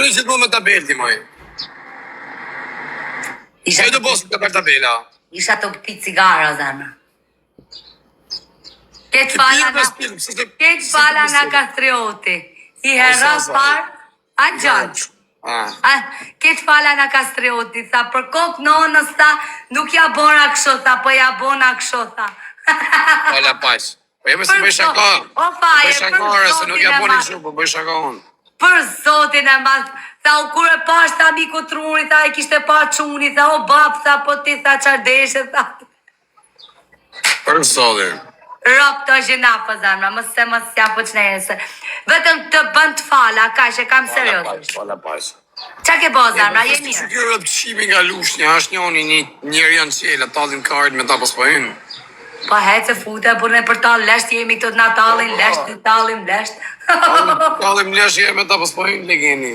Përnë që të më tabelti, moj. Isha të posë të për tabela. Isha të pi cigara, zana. Ketë fala nga kastrioti. I herës parë, a gjanë. Ketë fala nga kastrioti, tha për kokë nonës, tha, nuk ja bona kësho, tha, po ja bona kësho, tha. Fala pas. Po jemi se bëj shaka. O faje, bëj shakare, se nuk ja boni kësho, po bëj shaka unë. Për zotin e madh, tha, u kur e pash, tha, miku truni, tha, e kishte pa quni, tha, o bap, tha, po ti, tha, qardeshe, tha. Për zotin. Rop të gjinafa, zanma, mëse ja po qnejse. Vetëm të bënd të fala, ka që kam serios. Fala pas. Qa ke bo, zanma, je mirë? Që kjo rëpë qimi nga lushnja, është njëri janë qela, talin kard me ta paspojnë. Po hecë e fute, por ne për talë lesht jemi këto të na talin lesht, të talim lesht. Talim lesht jemi me ta paspojnë, legeni.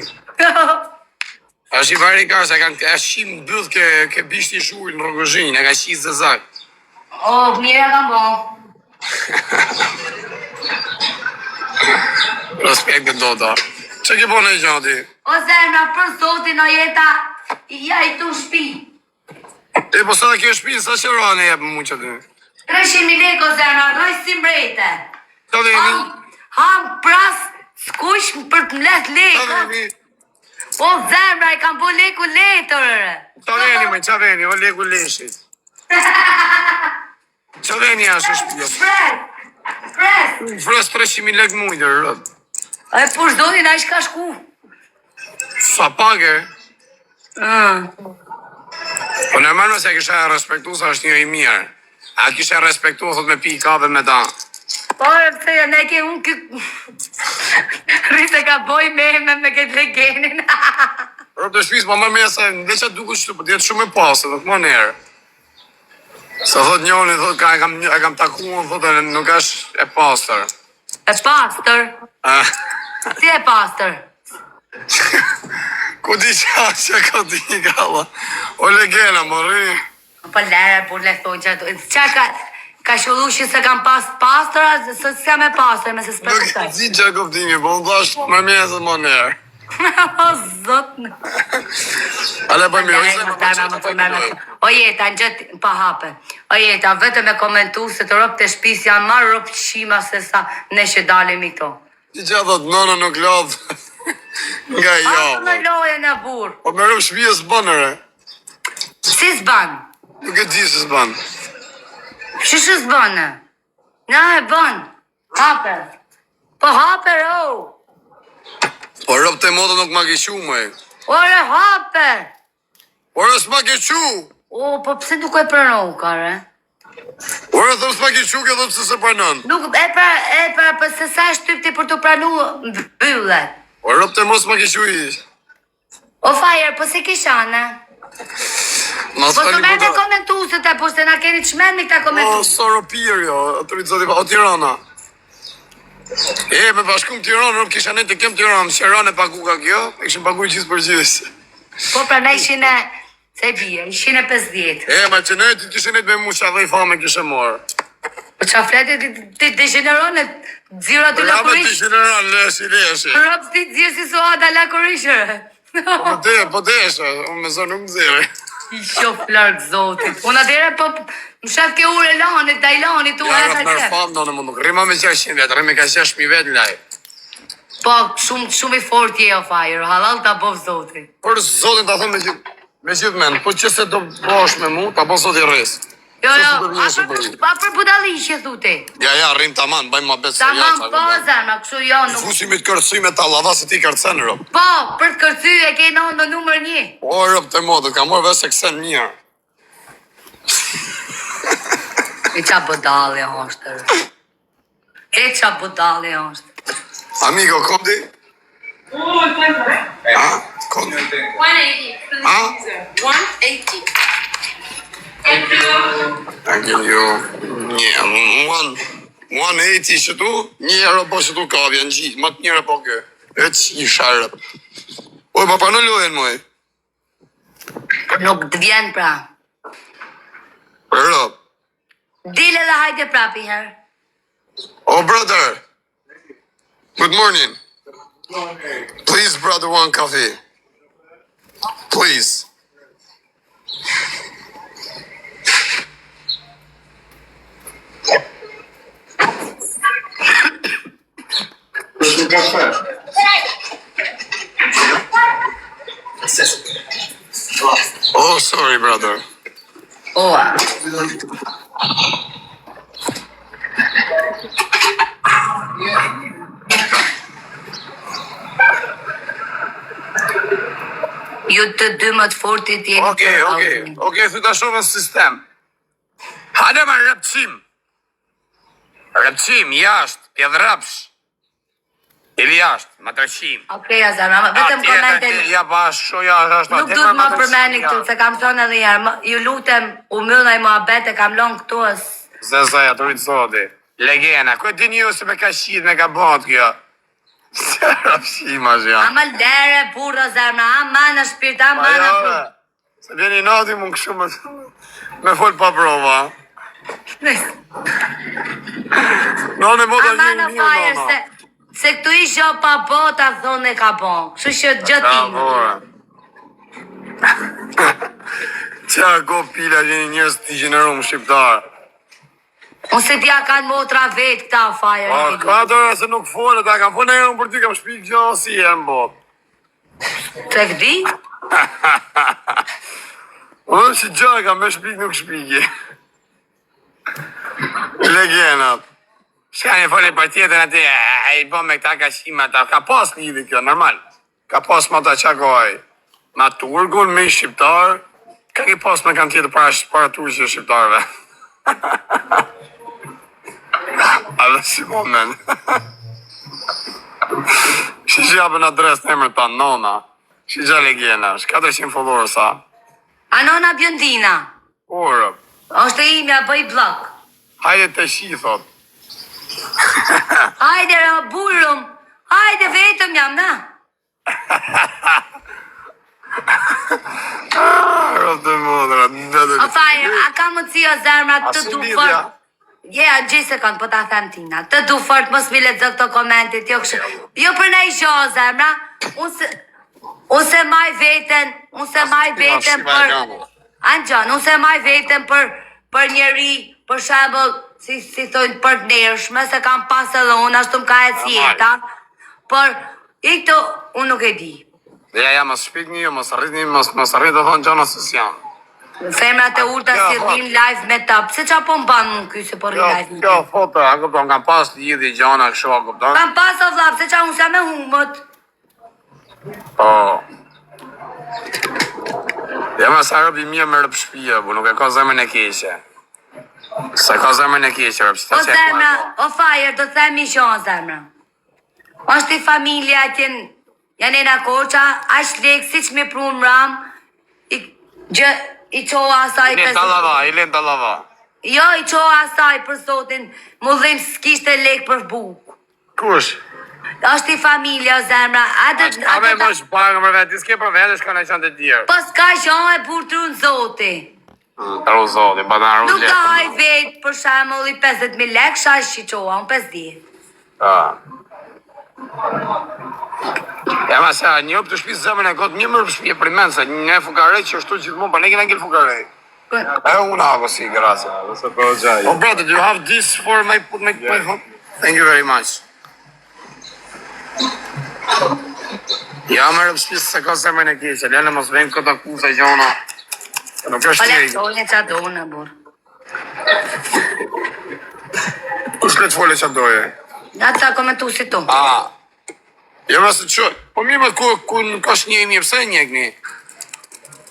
Ashtë i vari ka, se e shim bëdh ke bishti shull në rogëzhin, e ka qizë dhe zak. O, mire e kam bo. Respekt dhe do ta. Që ke po në i gjati? O zemra, për zotin o jeta, ja i tu shpi. E po sa kjo shpi, sa që rane e jepë mu që ty? 300.000 lek o zemra, doj si mbrejte. Ta dheni? Ham pras, skush për të mlet lek. Ta dheni? O zemra, i kam bo leku letër. Ta dheni, me, qa dheni, o leku leshit. Qa dheni ashtë shpia? Pres. Fres 300.000 lek mujtë, rrët. E për zotin, a ishka shku. Sa pake? Po nërmën nëse kisha respektu, sa është një i mirë. A kisha respektu, thot me pi i kape me ta. Po, e pëse, ne ke unë këtë... Rrise ka boj me këtë legenin. Rëp të shpis, ma më me se në dhe që duku qëtu, për tjetë shumë e pasë, dhe të më nërë. Se thot njoni, thot ka e kam takuën, thot e nuk është e pasër. E pasër? Si e pasër? Ku di që ka di gala? O legena, mori. Po lere, por le thonë që ato... Qa ka shullu që se kam pasër, se s'ka me pasër, me se s'përkëtoj. Nuk di që këptimi, po në dhash më mjesë më nërë. O, zotë. Ale për mirë, o jeta, në gjëtë pa hape. O jeta, vetëm e komentu se të ropë të shpis janë marë ropë qima se sa ne që dalim i këto. Ti që dhëtë nënë nuk lodhë nga A javë. të në loje në burë. Po me rëpë shpijë s'bënëre. Si s'banë? Nuk e di se s'banë. Shishë s'banë? Na e banë. Haper. Po haper, o. Po rëpë të modë nuk ma kequ, mëj. Ore, haper. Ore, s'ma kequ. O, po pse nuk e prënohu, kare? Ore, thëm s'ma kequ, ke thëm se se pranën. Nuk, për se sa shtypti për të pranu bëlle. O rëpë të mos ma kequ i. O fajer, po se kishane? Po të me të komentu se te, po se na keni të shmen me këta komentu. O, soro pirë, jo, o Tirana. E, me bashkum Tiranë, rëpë kisha ne të kem Tiranë, Shëran e pagu ka kjo, e kishën pagu i gjithë përgjithë. Po pra ne ishin e, se bje, ishin e 50. E, ma që ne ti kishin e të me mu qa dhe i fame kishe morë. Po qa fleti ti degeneron e dzira të lakurish. Rame ti generan, leshi. Rëpë ti dzirë si so ada lakurishër. Po deshe, unë me zonë nuk më zire. I shof larkë zotit. Unë atere po më shef ke ure lanit, da i lanit, u e Ja, ka rëpë nërë qef. famë, në më nuk rima me 600 vetë, rime ka 6.000 vetë laj. Po, shumë i fort je o fajër, halal ta bov zotit. Por zotin ta thëmë me gjithë menë, po që se do bosh me mu, ta po zotin rrisë. Jo, a për budalishe, thuti. Ja, rrim të aman, bëjmë ma betë Ta man po, zërma, kështu jo nuk... Fusimit kërcuj me ta lava se ti kërcen, rëpë. Po, për të kërcy e ke në numër 1. O, rëpë të modë, ka morë vese kësen një. E qa budali është. E qa budali është. Amigo, kodi? Ha? Kodi? 180. Ha? 180. Thank you. Një, 180 që tu, një euro po që tu ka vjen gjithë, më të njëre po kë. E që i sharë. Oj, pa pa në lojen, moj. Nuk të vjen pra. Rëp. Dile dhe hajde prapi herë. Oh, brother. Good morning. Please, brother, one coffee. Please. Questo caffè. Oh, sorry, brother. Oa. Ju të dy më të fortit jeni Okej, thu ta shohën sistem. Hajde më rëpçim. Rëpçim, jashtë, pjedhrapsh. Ili jashtë, më tërqim. Okej, Azar, vetëm komentin. Ja, shoja ashtu. Nuk duhet më përmeni këtu, se kam thonë edhe njerë. Ju lutem, u myllaj më abet e kam lonë këtu as. Zezaja, të rritë zoti. Legena, ku e dini ju se me ka shqit me ka bot kjo? Se rëpshim është ja. Ama lere, burro, Zarma, ama në shpirt, ama në burro. Se vjeni nati mund këshu me fol pa prova. Nane më da Ama një në një fajër, nana. se këtu isho pa bota, thonë e ka bon. Kështu që gjëtim. Qa go pila vjeni njërës t'i gjenerum shqiptar. Unë se t'ja kanë motra vetë këta fajër. Ka tërë se nuk folë, ta kam folë e unë për ty kam shpik gjë si e mbot. Të këdi? Unë që gjë kam me shpik nuk shpiki. Legenat. Shka një folë për tjetën ati, e i bo me këta ka shima ta, ka pas lidhi kjo, normal. Ka pas ma ta qa goj. Ma turgun, me i shqiptar, ka ki pas me kanë tjetë para turqë shqiptarve. A dhe si moment. Shi që japën adres në emër ta nona. Shi që legena, 400 followers sa. Anona Bjondina. Orë. Është e imja, bëj blok. Hajde të shi, thot. Hajde, rë, burrum. Hajde, vetëm jam, na. Rëtë modra. O fajër, a ka mundësi o Zarma të Asu du lidhja. fort? Ja, gjithë sekund, po ta them tina. Të du fort, mos mi lexo këto komentit, jo kështu. Jo për ne i shoh, Zarma. Unë se maj veten për... Anxhan, unë se maj veten për njeri, për shembull, si thojnë për nërshme, se kam pas edhe unë, ashtu më ka e cjeta. Por, i këto, unë nuk e di. Ja, mos shpik një, mos arrit të thonë gjona se s'janë. Femrat e urta si rrin live me ta. Pse qa po mban më ky se po rrin live me ta? Kjo foto, a këpton, kam pas lidhi gjona kështu, a këpton? Kam pas o vlla, pse qa unë sa me humët. Po. Ja ma sa rëpi mirë me rëp shpia, bu, nuk e ka zemën e keqe. Se ka zemën e keqe, rëp shpia. O zemra, o fajër, do themi shonë zemra. Është i familja tjen, janë e në koqa, ashtë lekë, si që me prunë mram, i qoha asaj I len të lava. Jo, i qoha asaj për sotin, mu dhim s'kishte lekë për bukë. Kush? Është i familja, o zemra. A me më shpangë më vetë, s'ke për vetë, s'ka në qanë të tjerë. Po s'ka shonë e burtru në zoti. Taru zoti, ba në arru Nuk ka haj vetë, për shemull i 50.000 lekë, shash që qoha, unë 50. Ja ma sa, një për të shpisë zemën e gotë, një më rëpë shpje për menë, se një fukarej që është gjithmonë, pa ne kena ngell fukarej. E unë hago si, grazie. Oh brother, do you have this for my home? Thank you very much. Ja më rëpë shpisë se ka zemën e keqe, lene mos vejnë këta kusa gjona. Nuk është Ole, tjeri. ole qa do në burë. Kush le të fole që doje? Nga të komentu si tu. Ja më se që, po mirë më ku nuk është një mirë, pëse një këni?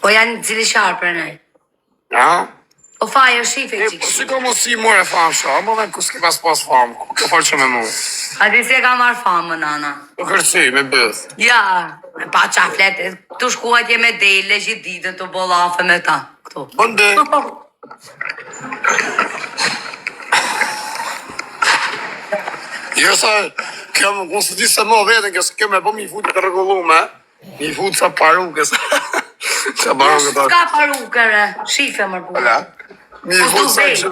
Po janë cili sharë për ne. Ja? O fajër shife Po qikë. si ka mos si more famë shë, a më dhe ku s'ke pas famë, ku ka falë që me mu? A ti se ka marrë famë, nana. Po kërci, me bëth. Ja, pa qa fletë, tu shkuat je me dele, që ditën të bolafe me ta. Këtu. Bënde. Jo sa, unë së di se më vetën, kjo se kjo me po mi futë të regullume, mi futë sa parukës. Sa parukë të... Ska parukëre, shife më burë. Mi futë sa që...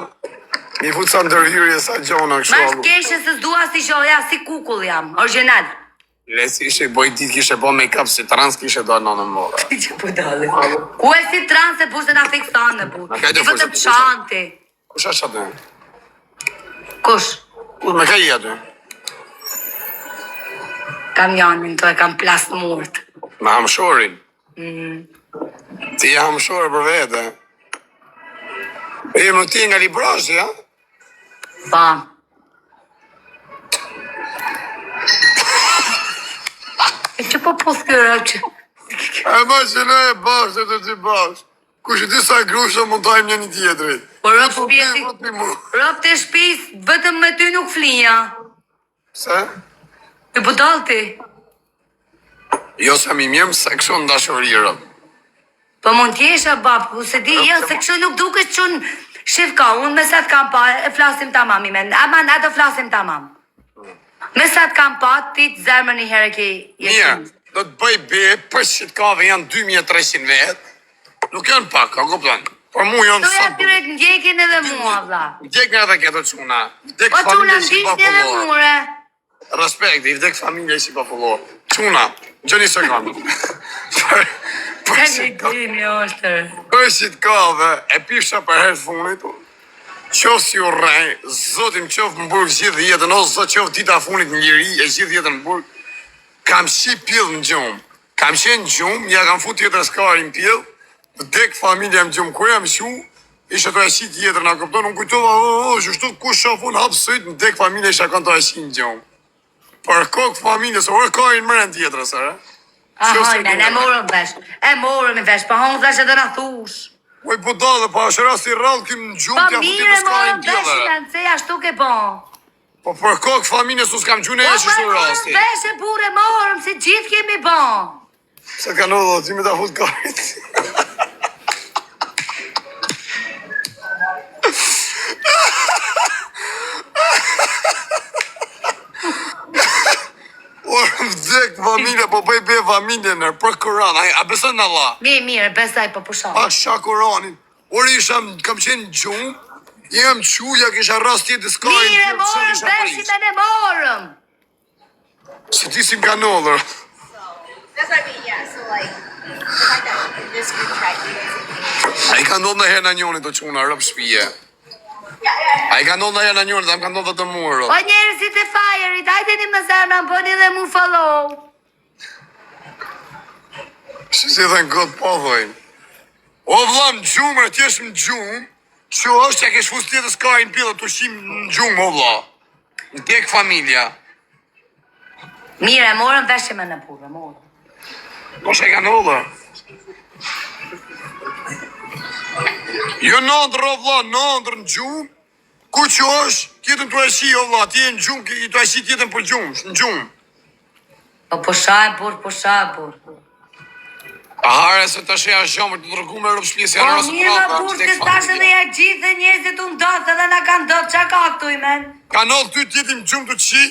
Mi futë sa ndërhyrje sa gjona kështu. Ma shkeshe se s'dua si shoja, si kukull jam, original. Lesi ishe boj dit kishe bo make-up si trans kishe do në mora. Që po dalë? Ku e si trans e pushtë në fiksan në bu? Ka e të I vëtëm pushtë, çanti. Kush është atë? Kush? Kush me ka i atë? Kamionin të e kam plas murt. Me hamshorin. Ti e hamshore për vete. E më ti nga Librash, ja? Pa. E që po këra që... E ma që ne e bashkë e të ti bashkë. Kush e disa grusha mund tajmë një një tjetërit. Po rëp të shpis, vetëm me ty nuk flinja. Se? E po dalë ti. Jo se mi mjem se kështu në dashurirë. Po mund t'jesha bab, ku se di, jo, se kështu nuk duke që unë shifka, unë me sa t'kam pa, e flasim ta mami me, aman, ato flasim ta mam. Me sa t'kam pa, ti të zemër një herë ki Mirë, do të bëj be, për shqitkave janë 2300 vetë, nuk janë pak, ka kupton. Por mu janë Doja sa tyre të ndjekin edhe mua, vla. Ndjek nga dhe këto quna. Vdek O quna familje si ndishtë edhe popullore. mure. Respekt, i vdek familje si popullore. Quna, gjëni sekundë. Ka një dini, oshtër. Për shqitkave, e pisha për herë funit, qofë si u rej, zotim qofë më burg gjithë jetën, o zot qofë dita funit në njëri, e gjithë jetën më burg, kam shi pjellë në gjumë. Kam qenë në gjumë, ja kam fut tjetër skarin pjellë, vdek familja më gjumë, kur jam shu, isha të ashit tjetër, nga këpton, unë kujtova, shtu ku shafun hapë sëjtë, vdek familja isha kanë të ashit në gjumë. Për kokë familjes, orë karin mërën tjetër, sërë. Ahojnë, e morëm i vesh, pa hongë dhe që dhe në thush. Oj, po da dhe pa, është rasti rrallë kim në gjumë, Pa t'ja fut mire tjetër skarin morëm vesh, pjellë. në nëse ashtu ke po. Po për kokë familjes, us kam gjune e Po qështu morëm rasti. vesh e bure morëm, si gjithë kemi po. Se ka në dhe, ti me ta fut karit. Orë vdek familje, po bëj be familje nërë, për Kur'an, a besën në Allah? Mirë, besaj po pusha. Pa shak Kur'anin, orë isha, kam qenë gjumë, jem quja, kisha rast tjetë s'ka i Mire, pjellë, që morëm kisha vesh pris. me ne morëm. Se ti si m'ka nëllër. That's what I mean, yeah. So like the fact that in this group chat you guys A i ka ndodhë në herë në njoni të quna, rëpë shpije. A i ka ndodhë në herë në njoni, dhe më ka ndodhë të murë. O njerëzit e fajerit, hajde një më zemra, më bëni dhe mu follow. Që si dhe në këtë po dhojnë. O vla në gjumë, e tjesh në gjumë, që është që kesh fus tjetës ka i në pjellë të shim në gjumë, o vla. Në tek familja. Mire, morëm vesh me në purë, morëm. Po që e ka nëllë. Jo nëndër, o vla, nëndër në gjumë, ku që është, tjetën të eshi, o vla, ti e në gjumë, i të eshi tjetën për gjumë, në gjumë. Po pusha e burë. A hare se të shëja shumë të dërgu me rëpë shpjesë, Po janë rësë mirë më burë, që stashtë dhe ja gjithë dhe njerëzit u ndodhë edhe na kanë ndodhë, qa ka këtu i men? Ka nëllë ty tjetim gjumë të qi,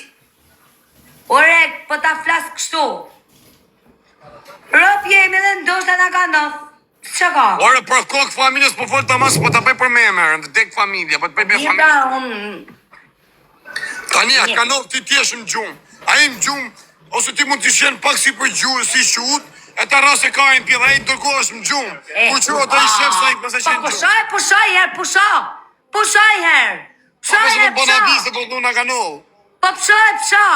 Ore, po ta flasë kështu. Rëp jemi dhe ndoshtë na kanë ndodhë. Qa ka? ore për kokë familjes po folë të masë, po të bëj për me mërë, në dek familje, po të bëj me Një familje. pra unë... Tania, ka nëllë ti tjesh në gjumë, a i në gjumë, ose ti mund të shenë pak si për gjumë, si shut, e ta rase ka i në pjellë, a i ndërko është në gjumë. Ku që o të i shef sa i pëse shenë në gjumë. Pushaj herë, pushaj herë. Po pëse më bëna disë të dhuna ka nëllë. Po pusha.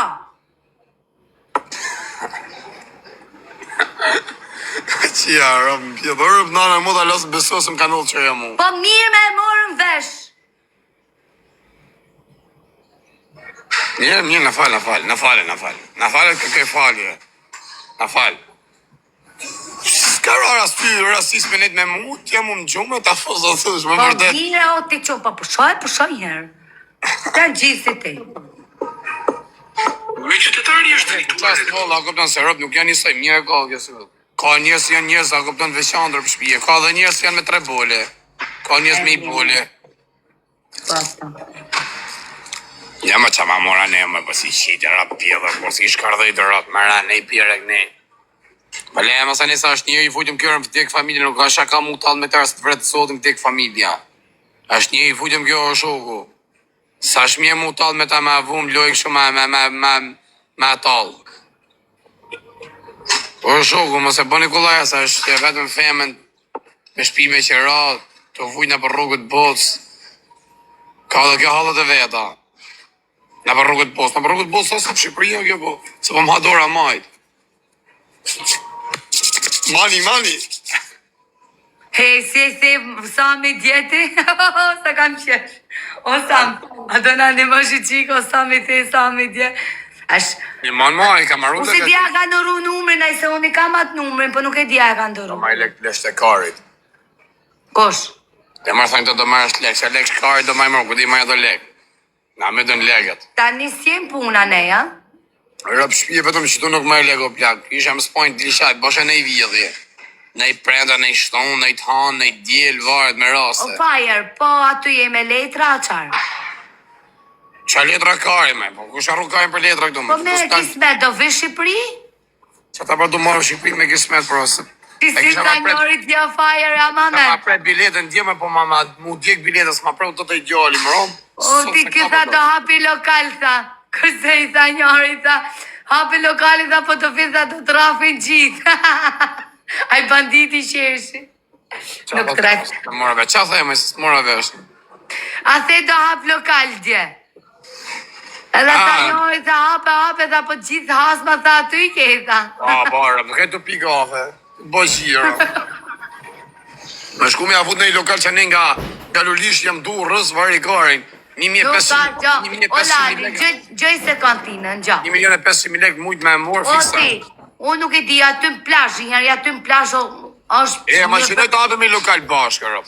Qia, rëmë në pjellë, rëmë nana mu da lasë besosëm ka nëllë që e mu. Po mirë me e morëm vesh. Mirë, në falë, këkaj falje. Në falë. Ska rasisme net me mu, t'ja mu në gjumë, ta fos do thush, më Po vërdet. mirë o ti që, po pushaj herë. Ta gjithë si ti. Me qytetari është drejtuar. Po, a kupton se rob nuk janë njësoj, mirë ka kësë. Ka njerëz janë njerëz, a kupton veçandër për shtëpi. Ka dhe njerëz janë me 3 bole. Ka njerëz me 1 bole. Ja më që ma mora ne, më pësi qitë rap pjellë, po si shkardhej të rap, më ra ne i pjere këne. Për le, mësa nisa është një i futëm kjërën për tek familje, nuk ka shaka mu talë me tërës të vretë sotim tek familja. është një i futëm kjo o shoku. Sa shmje mu talë me ta ma vum, lojkë shumë me talë. Po shoku, mos e bëni kollaja sa është vetëm femën me shpime që ra, të vujna për rrugët botës. Ka dhe kjo halët e veta. Na për rrugët botës, na për rrugët botës asë në Shqipëria kjo po. Se po më hadora majt. Mani. Hej, si, Sami djeti? Sa kam qesh. O Sam, a do në një më shqiko, Sami djeti. Një man, ka marru Usi dja ka ndëru numrin, a i se unë i kam atë numrin, për nuk e dja e ka ndëru. Ma i lek të karit. Kosh? Të marrë thajnë të do marrë është lek, se lek shkarit do maj mërë, ku di maj do lek. Na me dën legët. Ta nisjem puna ne, ja? Rëpë shpje vetëm që tu nuk maj lek o plak. Isha më spojnë të lishat, boshe ne i vjedhje. Ne i prenda, ne i shtonë, ne i tanë, ne i djelë, varet me raste. O fajer, po aty je me letra, qarë? Qa letra kari me, po ku sharru karin për letra këtu me. Po me kismet, do vish Shqipëri? Qa ta për du marrë Shqipëri me kismet, për ose. Ti si ka njorit dja fajer, ja Ta ma mamet? pret biletën djeme, po mama mu djek biletës, ma preu të të i gjalli, më romë. O ti këta do hapi lokal, tha. Kërse i tha njëri, tha. Hapi lokali, tha, po të fisa të trafin gjithë. Aj banditi qeshi. Nuk të rejtë. Të morave, qa thejme, se të morave është. A the do hap lokal, dje. Edhe ta njëri, tha, hape, tha, po gjithë hasma, tha, aty i ke, tha. Barë, nuk e të pi kafe. Bo gjiro. Më shku me avut në i lokal që ne nga Lulish jam du rës vari karin. 1.500.000 Olali, gjëj se kantinën, gja. 1.500.000 lek mujt me morë O fiksa. ti, unë nuk e di aty në plash, njëri aty në plash është... E, ma që ne të hapëm i lokal bashkë, rëp.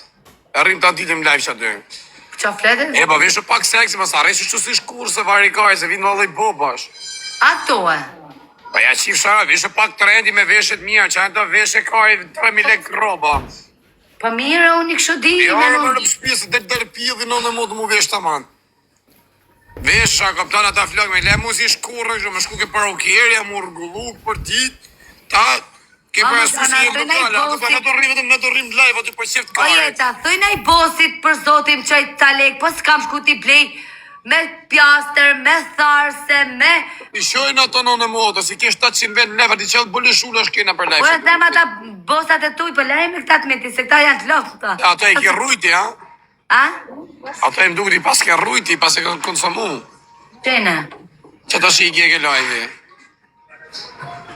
E rrim të antitim live që aty. Qa fletet? E, pa veshë pak seksi, ma sa reshë që si shkur se vari karin, se vinë më dhe i bo bashkë. Ato e. Pa ja qif shara, veshë pak trendi me veshet mija, që anë të veshe karin 3.000 lek roba. Pa mire, unë i kështu di, Jo, me në nuk... në shpjesë, dhe dërë pjidhi në në modë mu vesh të manë. Vesha, kaptan ata flak me le mu si shkurë, më shku ke parokjerja, mu rgullu për dit, ta, ke për esu si jem lokale, ato pa në të rrim, në të rrim live, aty për qeft O kare. jeta, thëjna i bosit për zotim qaj ta lek, po s'kam shku ti plej me pjaster, me tharse, me... I shojnë ato në modë, si ke 700 vet leva, ti qëllë bëllë shullë është kena për Po e live. them ata bosat e tuj, po lejme këta të meti, se këta janë të lofë këta. Ato e ke rrujti, ha? A? Ato e më duke ti pas ke rrujti, pas e kanë konsumu. Qene? Që të shi i ke live.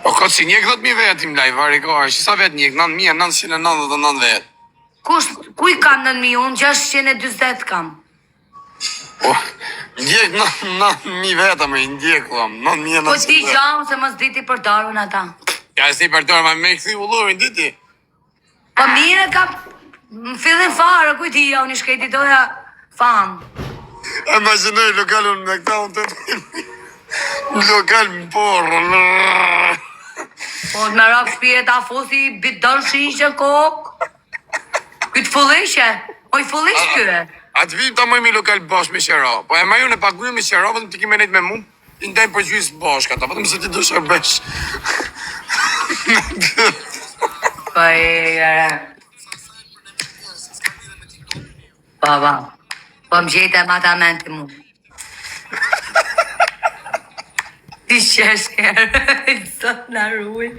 Po këtë si njek 10.000 vetim live, vari kare, që sa vet njek, 9.999 vet. Kuj kam 9.000, unë 620 kam. Po, ndjek 9.000 vetëm e ndjek, kam, 9.900 Po ti gjaun se mos diti për darun ata. Ja, si për tërë, ma me këthi ullurin, diti. Po mire kam... Më fillin farë, kuj ti ja, unë i shkejti doja fanë. E ma që nëjë lokalun me këta unë të të lokal më porë. Po me rak shpije ta fusi bidon shishe kokë. Këtë fullishe? O i fullish këre? A të vim ta mëjmë i lokal bashkë me qera. Po e ma ju në paguju me qera, vëtëm të kime nejtë me mund, i ndajmë për gjysë bashkë ata, vëtëm se ti do shërbesh. Po e... Baba, po më gjete ma ta menti mu. Ti shesh herë, i sot në ruj.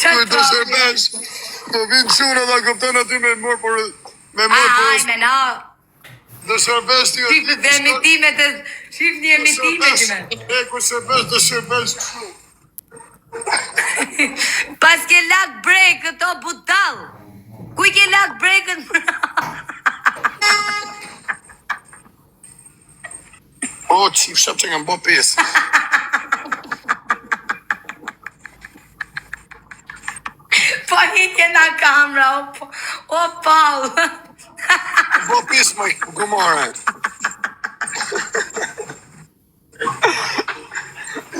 Kuj do shërbesh, po vinë qura dhe këptën aty me morë për... Me morë për... Aj, me na... Do shërbesh ty... Shifë dhe emitimet e... Shifë një emitimet që me. E, ku shërbesh, do shërbesh kështu. Pas ke lak break këto budal. Kuj ke lak breakën? O, qif shap që kam bo pesë. Po hike na kamera, o Paul. Bo pesë më gumare.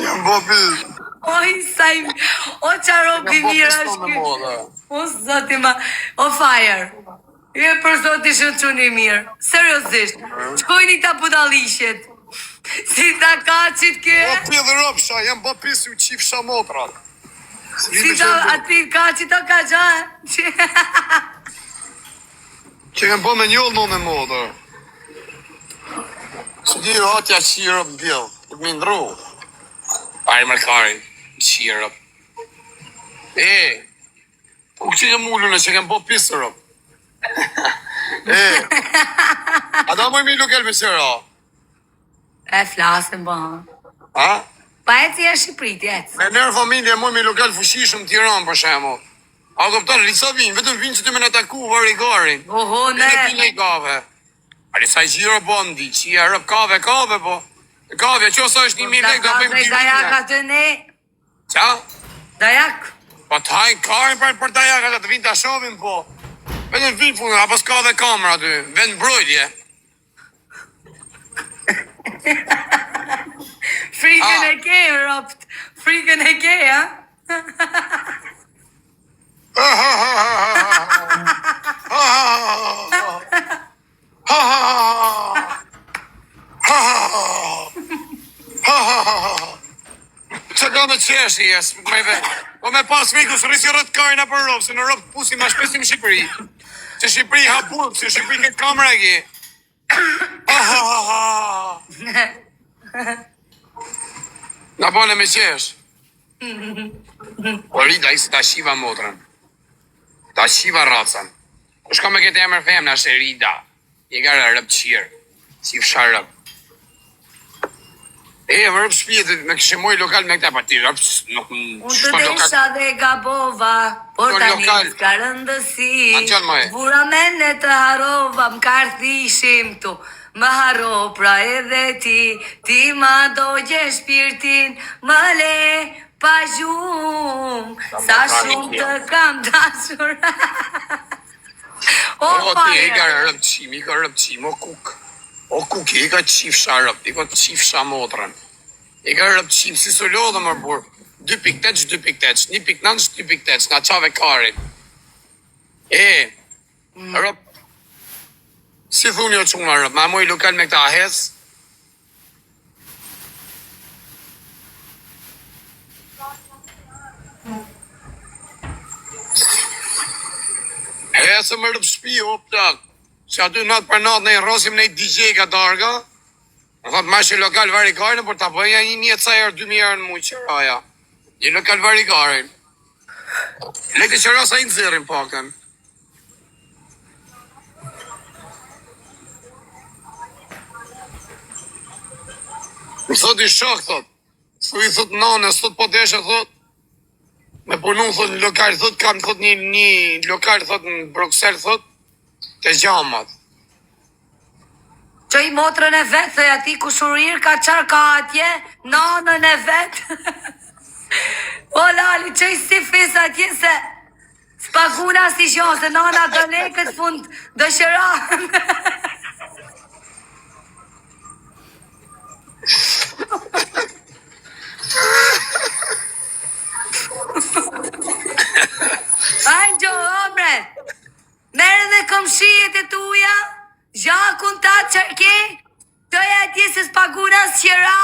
Jam bo pesë. Oj, saj, o qarobi mirë është kjo. O zoti ma, o fire. Je për zoti shënë quni mirë. Seriosisht, qojni ta budalishet. Si ta kaqit kjo. O pjedhë rëpsha, jam bo pesë u qif shamotrat. Si ta ati kaqit o kaqa. Që kem bo me njollë në modë. Shqirë, atja shqirë më bjell. Të më ndru. Pari mërkari, shqirë. Po këtë që mullu në që kem po pisë rëp. A da më mi lukel me qëra? Flasim ba. Ha? Pa e si e Shqipërit, ecë. Me nërë familje më mi lukel fushishëm Tiran për shemo. A këptar, lisa vinë, vetëm vinë që të me në taku varigarin. Oho, ne. Në pine i kave. A lisa i gjiro bondi, që i rëp kave po. Kave, që ose është 1.000 lek, da bëjmë Dajak atë ne. Qa? Dajak. Po të hajnë karin për dajaka ka të vinë të shovin po. Vetëm vinë punë, apo s'ka dhe kamera aty, vend mbrojtje. Frikën e ke, ropt. Frikën e ke, ha? Që ka me qeshi, jes, me ve. Po me pas vikus rrisi rrët karina për ropë, se në ropë pusi ma shpesim Shqipëri. Që Shqipëri ha burë, se Shqipëri këtë kamera e ki. Na bone me qesh. Po Rita, isi ta shiva motrën. Ta shiva racën. Kush ka me këtë emër femna, shë Rita. I ka rëp qirë. Si fsha rëp. Më rëp shpjetë, me kështë moj lokal me këta pa ti rëp. Unë të desha dhe gabova, por tani s'ka rëndësi. Vura mene të harova, m'kar thishim tu. Më haro pra edhe ti ma dogje shpirtin, më le pa gjumë, sa shumë të kam dashur. O ti e ka rëpqim, o kuk, i ka qifsha rëp, i ka qifsha motrën. I ka rëpqim, si së lodhë më burë, 2.8, 2.8, 1.9, 2.8, nga qave karit. Rëp, si thuni o qunë rëp, ma moj lokal me këta ahes? Hesë më rëp shpi, o plak. Që aty natë për natë në i rosim në i DJ ka darga. Në thotë ma që lokal varikarin, por ta bëja 1.000 cajer, 2.000 erë në mujë qëraja. Një lokal varikarin. Lekë qëra sa i nëzirin pakën. Më thot i shok, thot. Su i thot nane, thot po deshe, thot. Me punu, thot, në lokal, thot, kam, thot, një lokal, thot, në Bruxelles, thot, të gjamat. Që i motrën e vetë, dhe ati kushurir ka qarë ka atje, nanën e vetë. O lali, që i si fis atje se s'paguna si gjonë, se nana do lekët fund dëshëran. Ajnë gjo, omre, merë dhe komshijet e tuja, zhakun ta qërke, tëja atje se s'paguna s'qera,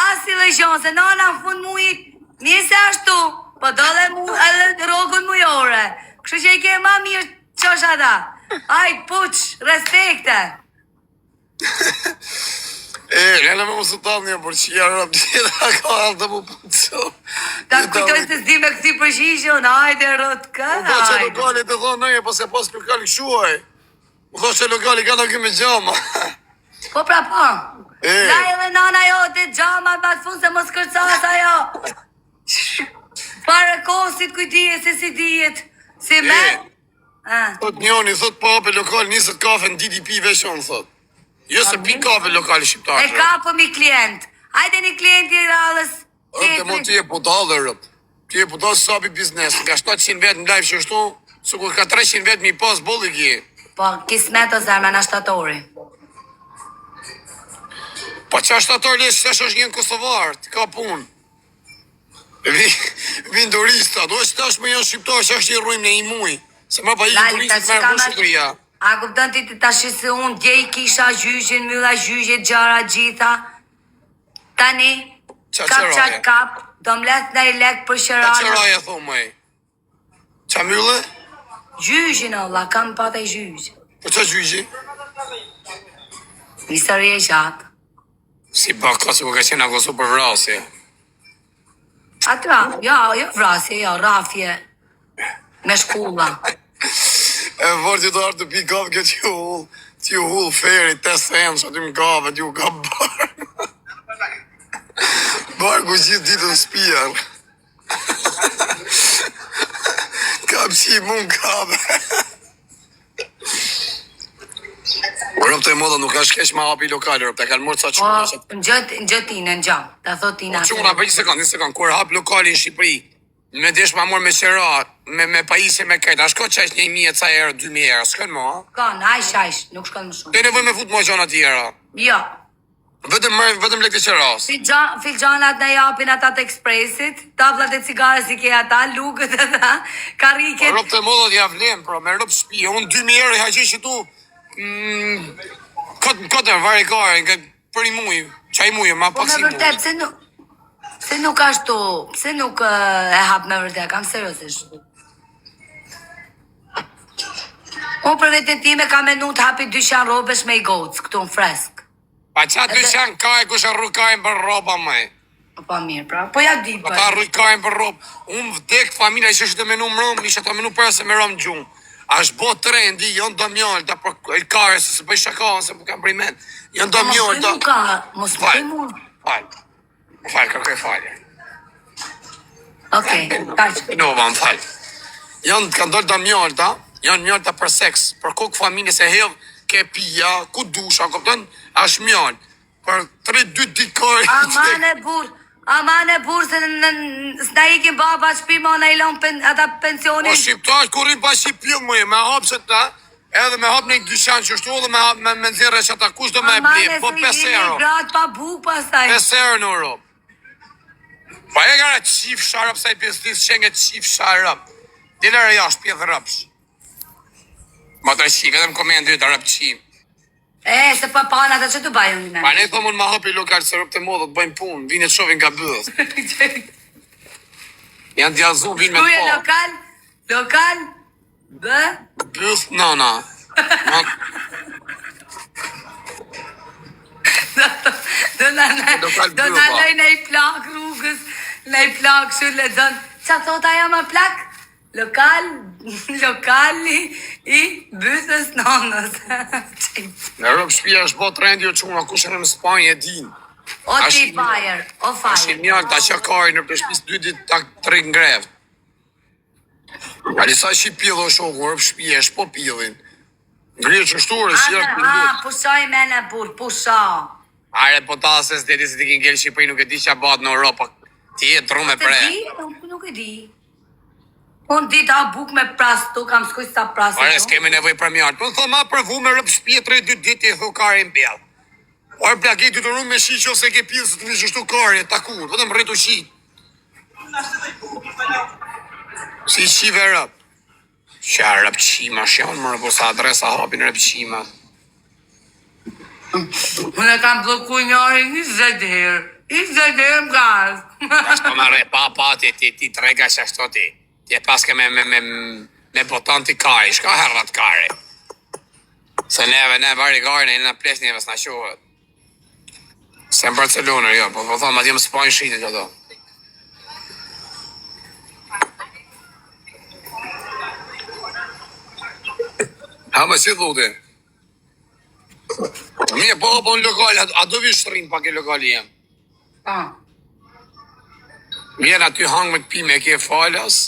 asi dhe gjonë, se nana në fund mujit, njëse ashtu, po do dhe edhe rogun mujore, kështu që i ke ma mirë qosh ata, ajtë puq, respekte. Lele me mësë të një, por që jarë rëpë tjeda ka alë të mu puqo. Ta kujtoj se s'di me kësi përgjishon, ajde rëtë ka, Më do që lokali të thonë nëje, po se pas lokali shuaj. Më do që lokali ka në këmë gjama. Po pra po, la edhe nana jo të gjama të batë fund se mos kërcas ajo. Pare kosit kujtije se si dijet, si me. Thot njoni, thot pape lokal, njësët kafe në DDP veshon, thot. Jo se pi kafe lokali shqiptarë. E kapëm i klient. Hajde një klient i rallës. Rëpë të mund t'je putalë, rëpë. T'je putalë sapi biznes. Nga 700 vetë në live që shtu, su kur ka 300 vetë mi pas bolli ki. Po, kismet o zërme në shtatori. Po që shtatori lesë që është një në Kosovar, t'i ka punë. Vinë turista, do është tash me janë shqiptarë që është i rrujmë në i mujë. Se ma pa i turistit me rrë shqipëria. A kuptën ti të tashi se unë dje i kisha gjyshin, mylla gjyshin, gjara gjitha. Tani, kap, do mlet në i lek për shërana. Ta qëraja, thonë mëj. Qa mylle? Gjyshin, Allah, kam pata i gjyshin. Po qa gjyshin? Nisëri e gjatë. Si baka se ku ka qenë akosu për vrasje. Atra, jo vrasje, jo, rafje. Me shkulla. E vërë që të artë të pikap kjo që ju hull feri, 8 enë, që aty më kave, që ju ka barë. Barë ku gjithë ditën spijar. Ka pëqi mund kave. Rëpë të e moda nuk ka shkesh ma hapi lokale, rëpë të kanë mërë ca Po, quna. në gjëtinë, në gjam. Ta thot Tina. Quna, për një sekund, kur hap lokali në Shqipëri, me desh ma morë me qera, me pajisje me kajt, a shko qesh 1.000 ca erë, 2.000 erë, s'kën mo, ha? Kanë, ajsh, nuk shkon më shumë. Te nevoj me fut mo gjona tjera. Jo. Vetëm lek të qeras. Filxanat në japin ata të ekspresit, tablat e cigares i ke ata, lugët ata, kariket. Rëpë të moda t'ja vlen, pro, me rëpë shpije, unë 2.000 erë i haqe që tu, këtë vari kare, nga për i mujë, qaj mujë, ma Po pak me si mujë. vërtet, pse nuk ashtu, pse nuk e hap me vërtet, kam seriosisht. Unë për vetën time kam menu të hapi 200 robesh me i gocë, këtu në fresk. Pa qatë dyqan kaj, kush a rrujkajnë për roba, maj. Po mirë, pra, po ja di Pa për. ta rrujkajnë për roba. Unë vdek familja, ishe të menu më rëmë, ishe të menu për se me rëmë gjumë. Ashtë bo trendi, jonë do mjollë, ta për elkare, se bëj shaka, se për kam primet. Jonë do mjollë, Mos ka, mos më Falë, mu. falë, kërkoj falje. Okej, kaq. No, më falë. Janë kanë dollë do mjollë, ta, janë mjollë ta për seks, për kokë familje se hedhë, ke pija, ku dusha, këpëtën, ashtë mjollë. Për 3-2 dikoj. Amane bur, se s'na ikin baba shpi ma në ilon ata Po pensionin. shqiptar, kur rinë pa Shqipjën, mëje, me hapë se ta, edhe me hapë një dyshan që shtu, edhe me nëzire që ta kush do me bje, po 5 euro. Gratë pa buk pastaj. 5 euro në Europë. Pa e gara qif sharëp, sa i pjesëtis qenge qif sharëp. Dilere jashtë pjedhë rëpsh. Ma të rëshqik, edhe më komendë dy të rëpë qim. Se pa pana ata që të bajën në. Pa ne thëmë unë ma hapi lokal se rëpë të modë, të bëjmë punë, vinë të shovin nga bëdhës. Janë t'jazu, vinë me Shkruje të po. lokal, bë, Bëdhë, nana. do në Lokal loj Bluba. në i plak rrugës, në i plak shu le zonë. Qa thot aja ma plak? Lokali i bësës nonës. Në rëpë shpia është bo trendi o quna, kush e në Spanjë e din. O ti fire, o Ashtë i fire. mjallë ta që kari në përshpis 2 ditë ta 3 ngrevë. Alisa që i pjedhë o shoku, rëpë shpia, është po pjedhin. Ngrirë që shturë, si jarë pëndu. Pushoj me në bur, pusho. Are po ta se s'deti se ti ki ngellë Shqipëri nuk e di që a batë në Europa. Ti e drume Të pre. di, nuk e di. Unë di ta buk me prastu, kam skuj sa prastu. Are s'kemi nevoj për mjartë. Po në thë ma përvu me rëpë shpia 3-2 ditë i thu kari në bjellë. Orë plaki ty të rumë me shi që ose ke pjesë të një qështu kari e takur. Vëtëm rritu shi. Si qive rëpë. Qa rëpë qima shjonë më rëpë sa adresa hapin rëpë qima. Unë e kam bloku njëri 20 herë. 20 herë më gazë. Ashtë më re, pa, ti trega që ashtu ti. Ti e paske me botan t'i kari, shka herrat kari. Se ne vari kari, ne plesh neve s'na qohet. Se në Barcelonër, jo, po thonë, ma t'jem Spanjë shqitit ato. Ha, me si dhuti? Mje, po në lokali, a do vi shtrin pak e lokali jem? Vjen aty hangë me t'pi me kje falas.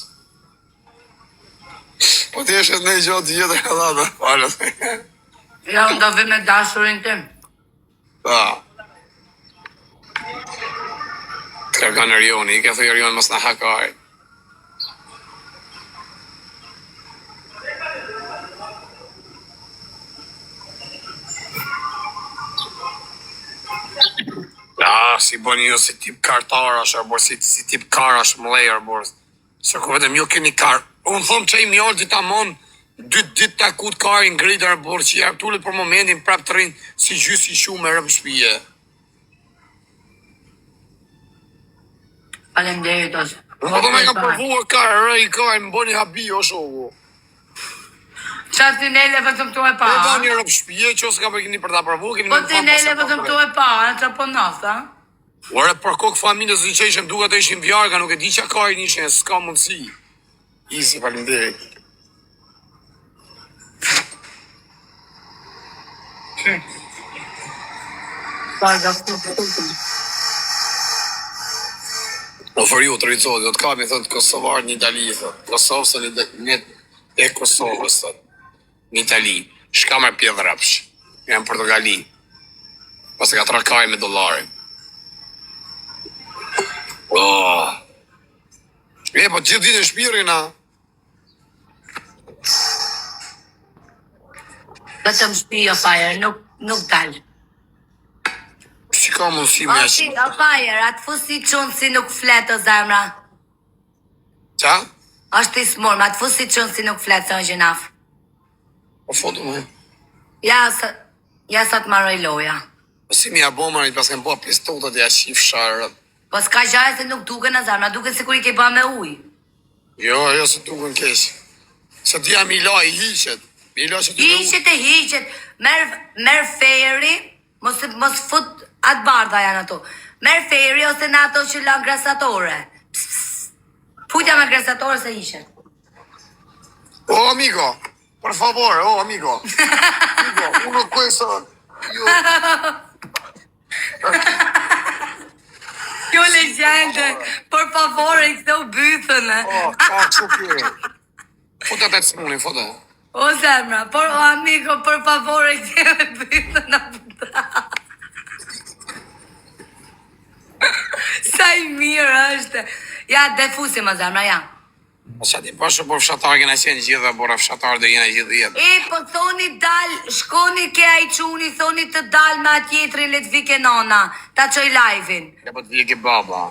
Po t'jeshet në i gjatë tjetër e dha dhe falas. Ja, unë do vi me dashurin tim. Pa. Kërkan Rioni, i ke thë Rioni mos në hakaj. Si bëni jo si tip kartarash, arbor, si tip karash mëlej, arbor. Se ku vetëm jo keni kar. Unë thomë që i mjallë dit amon, 2 dit të akut kari ngrit, arbor, që jarë tullet për momentin prap të rinë si gjysi shume rëpë shpije. Faleminderit ose. Po me ka përvuar kare, rëj kare, më bëni habi o shoku. Qa ti nele vetëm tu e pa? Po do një rëpë shpije që ose ka për keni për ta provu, keni Po ti nele vetëm tu e pa, në që po nasa? Ore, për kokë familjes në që ishën duke të ishin vjarga, nuk e di që ka i nishin, s'ka mundësi. Isi, falimderit. O për ju të rritëzot, do të kam i thëtë Kosovar një Itali, thëtë. Kosovë së një e Kosovës, thëtë. Një Itali. Shka me pjedhë rapsh. Në Portugali. Pas e ka trakaj me $. Oh. Po gjithë ditë në shpirin, a? Vetëm shpija fire, nuk dalë. Si ka mundësi me Ati, a fire, atë fusi qënë si nuk fletë o zemra. Qa? Ashtë i smur, ma të fusi qënë si nuk fletë, se në gjinaf. Po foto me. Ja sa të maroj loja. Si mi abomarit pas kem po pistotët e ashif sharët. Po s'ka gjare se nuk duke në zemra, duke si kur i ke ba me uj. Jo, se duke në kesh. Se t'ja mi la i hiqet. Mi la që t'ju me Hiqet e hiqet, merë fejeri, mos fut atë bardha janë ato. Merë fejeri ose në ato që lanë grasatore. Futja me grasatore se hiqet. Oh, amigo, por favor, oh, amigo. Amigo, uno questo... Kjo legjende, për favore, i këtë u bythën. Oh, ka që kërë. Foto të të smunin, foto. O zemra, o amigo, për favore, i këtë u bythën në puta. Sa i mirë është. Ja, defusi më zemra, ja. Qa ti pashu por fshatar kena qenë gjithë dhe por fshatar dhe jena gjithë jetë. E, po thoni dal, shkoni ke a i quni, thoni të dal me atjetrin, le të vike nona, ta qoj live-in. Ja po të vike baba.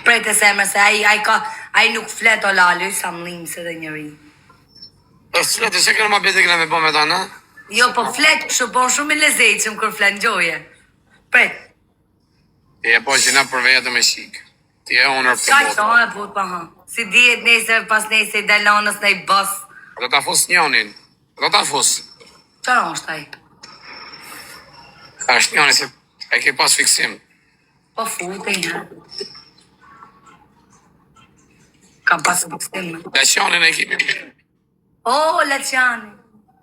Prete semre se a i nuk flet o lalu, sa mlim se dhe njëri. E së fletë, se kërë ma bete këna me bo me ta, në? Jo, po flet kështu, po shumë i lezeqëm kër flet njoje. Pret. E po që na për vetë me shikë. Ti e unër për Ka botë. që e put pa ha. Si dihet nesër pas nesër i dalonës në i bës. Do ta fus njonin. Do ta fus. Qara është aj? Ashtë njoni se e ke pas fiksim. Po fute i ha. Kam pas fiksim. Leqionin e kemi. O, Leqani.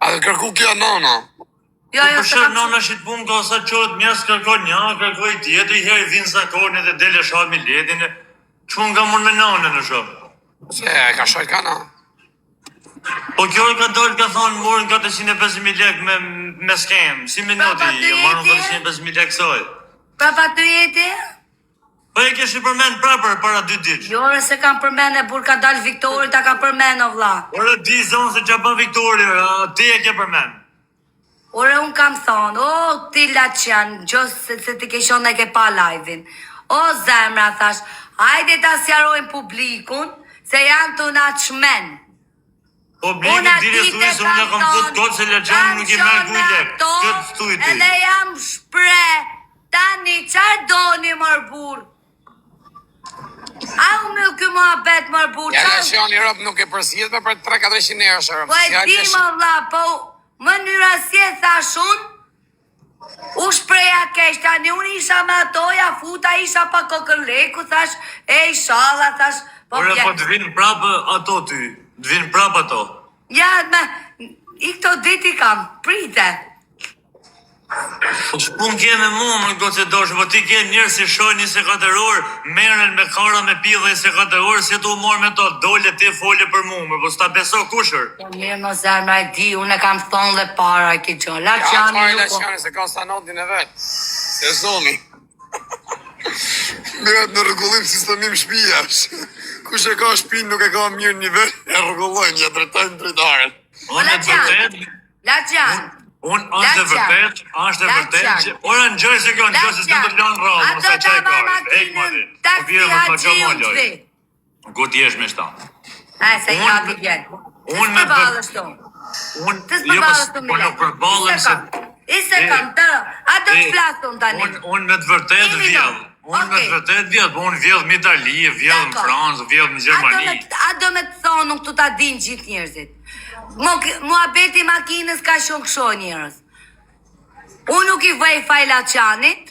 A dhe kërku kjo nona. Jo, Për se shërë kam nona shqit punë ka sa qëtë mjesë kërkoj një, kërkoj tjetër, i herë vinë zakonin dhe dele shatë mi ledin, që nga mund me nane në shumë. Se e ka shojt ka na. Po kjo ka dollë ka thonë morën 450.000 lek me skem, si minuti, marën 450.000 lek soj. Pra pa të jeti? Po e kesh i përmen prapër para 2 ditë. Jo, se kam përmen e burë ka dalë Viktori, ta ka përmen o vla. Ore di zonë se që bën Viktori, ti e ke përmen. Ore, unë kam thonë, o, ti Laqian, gjosë se ti ke shonë e ke pa live-in. O, zemra, thash, hajde ta sjarojnë publikun, se janë të na qmen. Po bliki dire thuj se unë e kam fut gotë se Laqian nuk i merë kuj lek. Këtë thuj ti. Edhe jam shpre, tani qarë doni mërbur? A u me kjo mua bet mërbur? Ja leqion i rëpë nuk e përsijet me për 3-400 euro shërëm. Po e di më vla, po mënyra si e thashun, u shpreja kesh, tani unë isha me atoja, futa isha pa kokëleku, thash, e i shala, thash, po Ore, vjen. po të vinë prapë ato ty, të vinë prapë ato. Ja, i këto diti kam, prite. Po që pun ke me mu, më në gotë se doshë, po ti ke njërë si shoj 24 orë, meren me kara me pidhe 24 orë, si tu morë me to, dole ti folje për mu, më po s'ta beso kushër. Po mirë më zemra e di, unë e kam thonë dhe para ki gjo, Ja, Laqiani të nuk leqioni se ka stanotin e vetë. Se zoni. Mirët në rregullim sistemim shpijash. Kush e ka shpin nuk e ka mirë nivel, e rregullojnë, ja drejtojnë drejtaren. Unë e të vërtet, Laqian, unë është e vërtet, që ora në gjoj se kjo në gjoj se s'në të lanë rrallë, më sa qaj ka, ejk ma ti, po pire më të që molloj. Ku ti esh me shta? E, se ja t'i vjen. Unë me përbalës të. Unë, Të s'përbalës të po nuk përbalën se... I se kam, a do të flasëm tani. Unë me të vërtet vjell. Unë me të vërtet vjedh, po unë vjedh në Itali, vjedh në Francë, vjedh në Gjermani. A do me të thonë, nuk të ta din gjithë njerëzit. Muhabeti makinës ka shumë kësho njerëz. Unë nuk i vëj Fajlaçanit,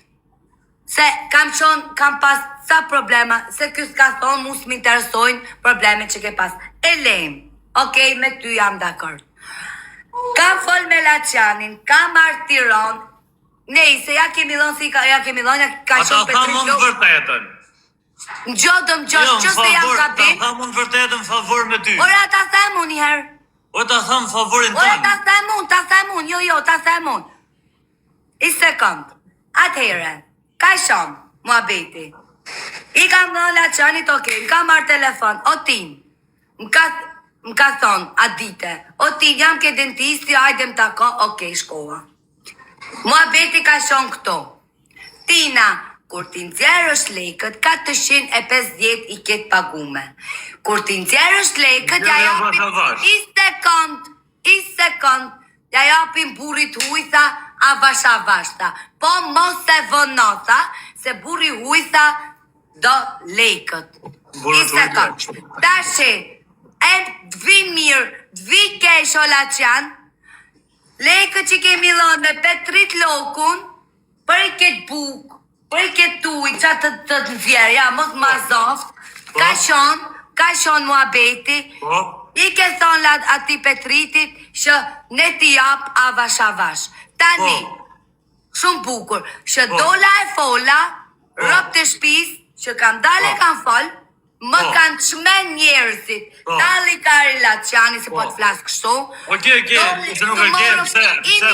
se kam pas sa problema, se kjo s'ka thonë, mu s'mi interesojnë probleme që ke pas. E lejmë, okej, me ty jam dakord. Kam fol me Laçanin, kam marrë Tiranë, nejse, ja kemi dhënë si ja kemi dhënë, ka Ata shumë thamë në vërtetën. Në gjodëm gjosh, që se jam gabim. Ta thamë në vërtetën favor me ty. Ora ta them unë njëherë. O ta thamë favorin Ora tanë. ta them unë, jo, ta them unë. I sekund, atëhere, ka shumë, muhabeti. I kam dhënë Laçanit, okej, më ka marrë telefon, o tin, më ka thonë, a dite, o tin, jam ke dentisti, hajde më tako, okej, shkova. Muhabeti ka shonë këto. Tina, kur ti nxjerrësh lekët, 450 i ketë pagume. Kur ti nxjerrësh lekët, ja japin i sekond, ja japin burrit hujtha avashta. Po mos e vënota, se burri hujtha do lekët. I sekond. Tashi, dvi mirë, dvi kesh o Laçan, lekët që kemi dhënë me Petrit Lokun, për i këtë bukë, për i këtë tuj, që të nxjerë, ja, mos ma zoft, ka shonë muhabeti, i ke thonë ati Petritit, që ne ti jap avash. Tani, shumë bukur, që dola e fola, rop të shpis, që kam dale kam fol, më kanë çmen njerëzit. Dalli Kari Laçani se po të flas kështu. Okej, se nuk e ke, pse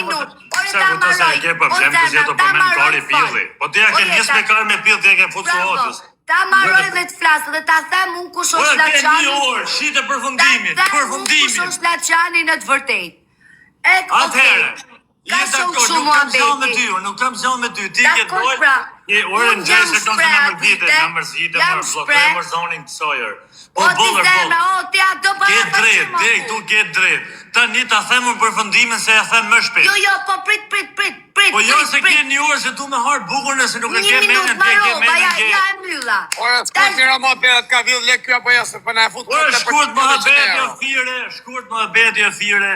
këto se e ke problem, pëse jeto përmen Kari Pilli. Po të ja ke njës me Kari me Pilli, të ja ke futë së otës. Ta marroj dhe të flasë dhe ta them unë kush është Laçani. Ke një orë, shite përfundimin. Ta them unë kush është Laçani në të vërtet. Atëherë, nuk kam zhjo me ty, ti ke dojë, orën gjej se kam se në mërdite, në mërzite, më mërzonin të sojër. Po bëllër, ke drejt, tu ke drejt. Ta një ta themur përfundimin se ja them më shpejt. Jo, po prit. Po jo se ke një orë se tu me harë bukur nëse nuk e ke menën te, ke menën ke. Ja e mylla. Ora, s'ka tira ma berat, ka vjell lek kjo apo ja se përna e futë. Ora, shkurt më fire,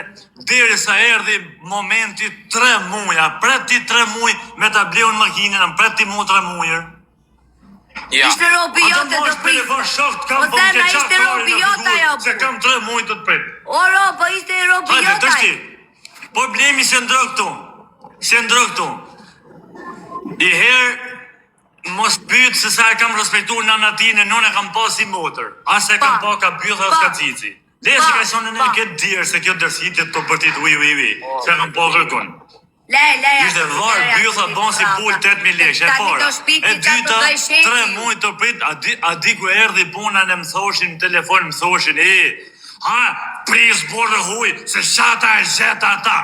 deri sa erdi momenti 3 muja, pret ti 3 muj me ta bleun makinën, pret ti mu 3 mujër. Ishte robi jote do prit. Po thema ishte robi jota jo. Se kam 3 muj të të prit. Oro, po ishte robi jota. Tështi, problemi se ndro këtu. I herë mos pyet se sa e kam respektuar nanatine, non e kam pas si motër. As e kam pa ka bytha as ka cici. Lesi ka sonë në këtë dirë se kjo dërsitit të përtit ui. Se kam pa kërkun. Ishte varë bytha bon si pull 8.000 lekë, e para. E dyta, 3 muj të prit, a di ku erdi puna në më thoshin, në telefon më thoshin, pris borë huj, se shata e zheta ata.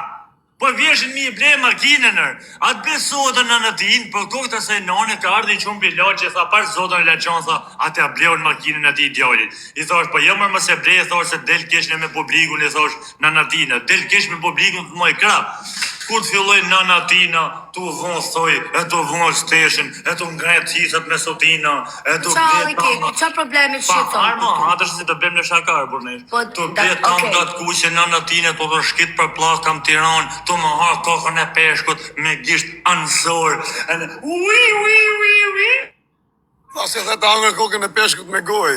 Po vjeshin mi i ble makinënër, atë besodën në tin, për kohë se nane ka ardhi qumë piloqe, tha parë zotën e Laçan, tha, atë ja bleun makinën ati idealit. I thosh, po jëmër më se ble, thosh se del kesh në me publikun, i thosh, në natinë, del kesh me publikun të moj krap. Kur të filloj në natina, tu vonë thoj, e tu vonë shteshin, e tu ngajt qisat me sotina, e tu blet tanga. Qa problemi që shqito? Pa, arma, atër si të bem në shakar, burnesh. Tu blet tanga të kuqe në natine, tu të shkit për plas kam Tiran, tu më harë kokën e peshkut, me gisht ansor. Ui. Tha se dhe të hangër kokën e peshkut me goj.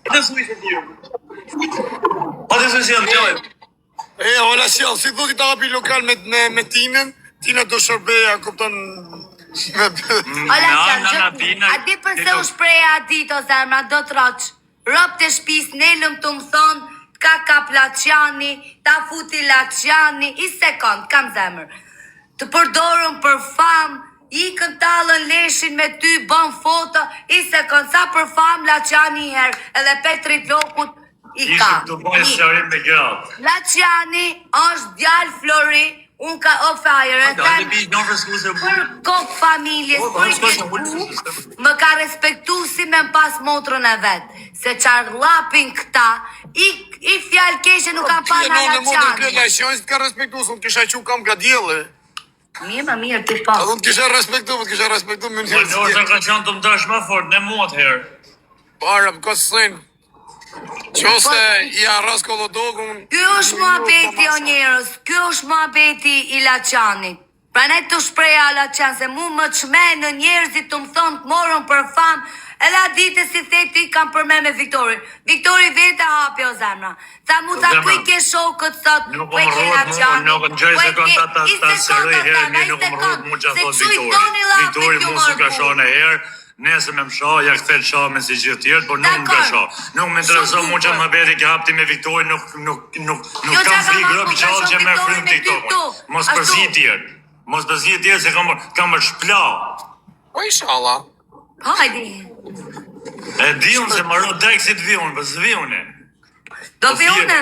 Dhe su ishe tjërë. Ate su ishe jam tjojë. Ola sjell, si thuki ta hapi lokal me Tinën, Tina do shërbeja, kupton... A di përse u shpreja adit o zemra, do të roq. Rop të shpis, nelëm të më thonë, ka kap Laçani, ta futi Laçani, i sekund, kam zemër. Të përdorën për famë, i këntalën leshin me ty, bën foto, i sekund, sa për famë Laçani herë, edhe Petrit Lokut, i ka. Ishtë të bojë sërim me gratë. Laçani është djalë Flori, unë ka o fajrë, për kokë familjes, për i këtë më ka respektu si me më pas motrën e vetë, se qarlapin këta, i fjallë keshe nuk ka pa në Laçani. Në ka respektu, së në kisha që kam ka djele. Mirë, më mirë, ti po. A do të kisha respektu, më të kisha respektu më Po Norta ka qenë të mdash më fort, në muat herë. Para, më kësë sënë. Qose i arras kolodogun. Ky është muhabeti o njerëz, ky është muhabeti i Laçanit. Pra ne të shpreja Laçan se mu më çmen në njerëzit të më thonë të morën për famë, edhe a dite si theti kam për me Viktorin. Viktori vete hapi o zemra. Tha mu tha ku i ke shokët sot, Nuk ku i ke Laçanit. nuk në gjoj se ta sëroj herë, një nuk më rrët mu që thot Viktori. Viktori mu së ka shonë e herë, nesë me më shoh, ja këthet shoh me si gjithë tjertë, por nuk më ka shoh. Nuk më intereso mu që më beti ke hapti me Viktori, nuk kam fri grëp gjallë që me frim TikTok-un. Mos përzi tjertë. Mos përzi tjertë se kam më shpla. Po inshallah. Hajdi. E di unë se më rrët deksit vi unë, për zvi unë. Do vi une?